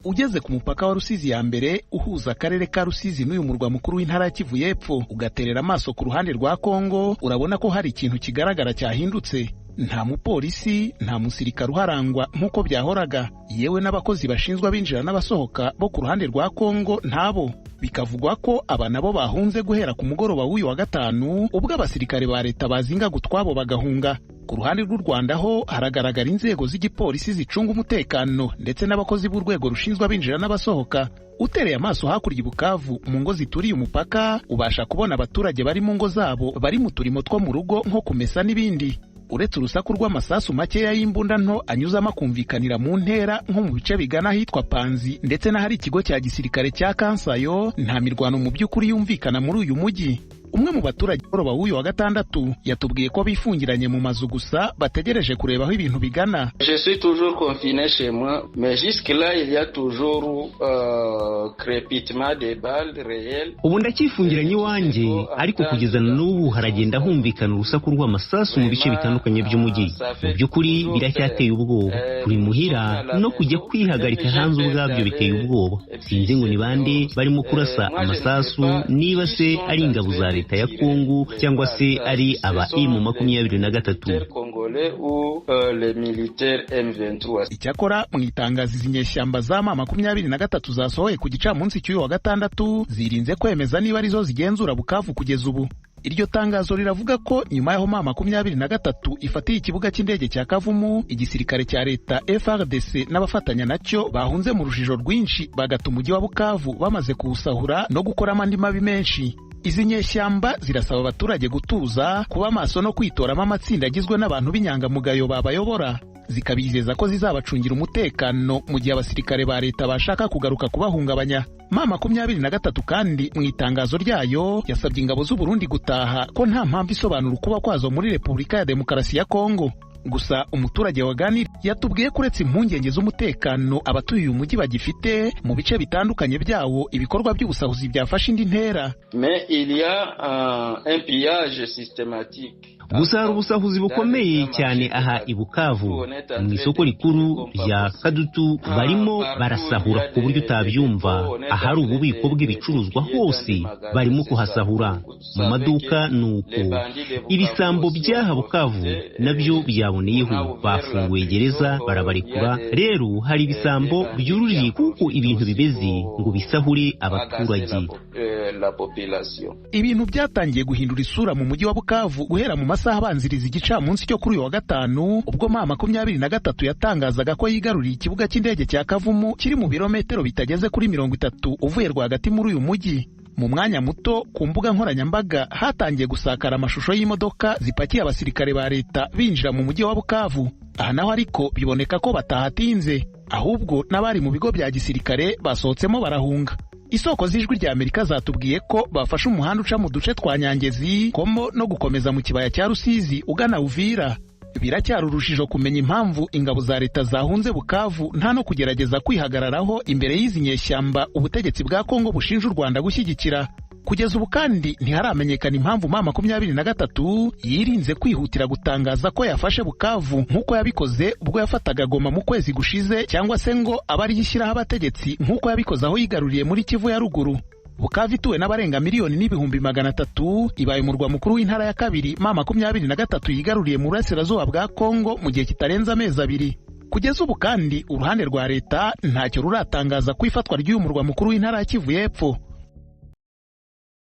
ugeze ku mupaka wa Rusizi ya mbere uhuza akarere ka Rusizi n'uyu murwa mukuru w'intara ya Kivu y'Epfo, ugaterera amaso ku ruhande rwa Kongo, urabona ko hari ikintu kigaragara cyahindutse. Nta mupolisi, nta musirikare uharangwa nk'uko byahoraga, yewe n'abakozi bashinzwe abinjira n'abasohoka bo ku ruhande rwa Kongo ntabo. Bikavugwa ko aba nabo bahunze guhera ku mugoroba w'uyu wa gatanu, ubwo abasirikare ba leta bazingaga utwabo bagahunga. Ku ruhande rw'u Rwanda ho haragaragara inzego z'igipolisi zicunga umutekano ndetse n'abakozi b'urwego rushinzwe abinjira n'abasohoka. Utereye amaso hakurya i Bukavu mu ngo zituriye umupaka, ubasha kubona abaturage bari mu ngo zabo bari mu turimo two mu rugo nko kumesa n'ibindi. Uretse urusaku rw'amasasu makeya y'imbunda nto anyuzamo akumvikanira mu ntera nko mu bice bigana ahitwa Panzi ndetse n'ahari ikigo cya gisirikare cya Kansayo, nta mirwano mu by'ukuri yumvikana muri uyu mujyi. Umwe mu baturage boroba w'uyu wa gatandatu yatubwiye ko bifungiranye mu mazu gusa bategereje kureba aho ibintu bigana. Je suis toujours confiné chez moi, mais jusque là il y a toujours crépitement des balles réelles. Ubu ndacyifungiranye iwanjye, ariko kugeza n'ubu haragenda humvikana urusaku rw'amasasu mu bice bitandukanye by'umujyi. Mu by'ukuri biracyateye ubwoba. Kuri muhira no kujya kwihagarika hanze ubwabyo biteye ubwoba. Sinzi ngo ni bande barimo kurasa amasasu, niba se ari ingabo za leta ya Kongo cyangwa se ari aba M23. Icyakora mu itangazo izi nyeshyamba za M23 zasohoye ku gicamunsi cy'uyu wa gatandatu zirinze kwemeza niba arizo zigenzura Bukavu kugeza ubu. Iryo tangazo riravuga ko nyuma y'aho M23 ifatiye ikibuga cy'indege cya Kavumu, igisirikare cya leta FARDC n'abafatanya nacyo bahunze mu rujijo rwinshi bagata umujyi wa Bukavu bamaze kuwusahura no gukoramo andi mabi menshi. Izi nyeshyamba zirasaba abaturage gutuza, kuba maso no kwitoramo amatsinda agizwe n'abantu b'inyangamugayo babayobora. Zikabizeza ko zizabacungira umutekano mu gihe abasirikare ba leta bashaka kugaruka kubahungabanya. M23 kandi mu itangazo ryayo yasabye ingabo z'u Burundi gutaha ko nta mpamvu isobanura ukuba kwazo muri Repubulika ya Demokarasi ya Kongo. Gusa umuturage waganira yatubwiye ko uretse impungenge z'umutekano abatuye uyu mujyi bagifite, mu bice bitandukanye byawo ibikorwa by'ubusahuzi byafashe indi ntera. Mais il y a un pillage systématique. Gusa hari ubusahuzi bukomeye cyane aha i Bukavu. Mu isoko rikuru rya Kadutu barimo barasahura ku buryo utabyumva. Ahari ububiko bw'ibicuruzwa hose barimo kuhasahura. Mu maduka nuko. Ibisambo by'aha Bukavu nabyo byaboneyeho, bafunguye gereza barabarekura. Rero hari ibisambo byururiye kuko ibintu bibeze ngo bisahure abaturage. Ibintu byatangiye guhindura isura mu mujyi wa Bukavu guhera mu masaha abanziriza igicamunsi cyo kuri uyu wa gatanu, ubwo M23 yatangazaga ko yigaruriye ikibuga cy'indege cya Kavumu kiri mu birometero bitageze kuri 30 uvuye rwagati muri uyu mujyi. Mu mwanya muto ku mbuga nkoranyambaga hatangiye gusakara amashusho y'imodoka zipakiye abasirikare ba leta binjira mu mujyi wa Bukavu. Aha naho ariko biboneka ko batahatinze, ahubwo n'abari mu bigo bya gisirikare basohotsemo barahunga. Isoko z'ijwi rya Amerika zatubwiye ko bafashe umuhanda uca mu duce twa Nyangezi, Komo no gukomeza mu kibaya cya Rusizi ugana Uvira. Biracyari urujijo kumenya impamvu ingabo za leta zahunze Bukavu nta no kugerageza kwihagararaho imbere y'izi nyeshyamba ubutegetsi bwa Kongo bushinja u Rwanda gushyigikira. Kugeza ubu kandi ntiharamenyekana impamvu M23 yirinze kwihutira gutangaza ko yafashe Bukavu nk'uko yabikoze ubwo yafataga Goma mu kwezi gushize, cyangwa se ngo abari yishyiraho abategetsi nk'uko yabikoze aho yigaruriye muri Kivu ya ruguru. Bukavu ituwe n'abarenga miliyoni n'ibihumbi 300, ibaye umurwa mukuru w'intara ya kabiri M23 yigaruriye mu burasirazuba bwa Kongo mu gihe kitarenze amezi 2. Kugeza ubu kandi uruhande rwa leta ntacyo ruratangaza ku ifatwa ry'uyu murwa mukuru w'intara ya Kivu y'Epfo.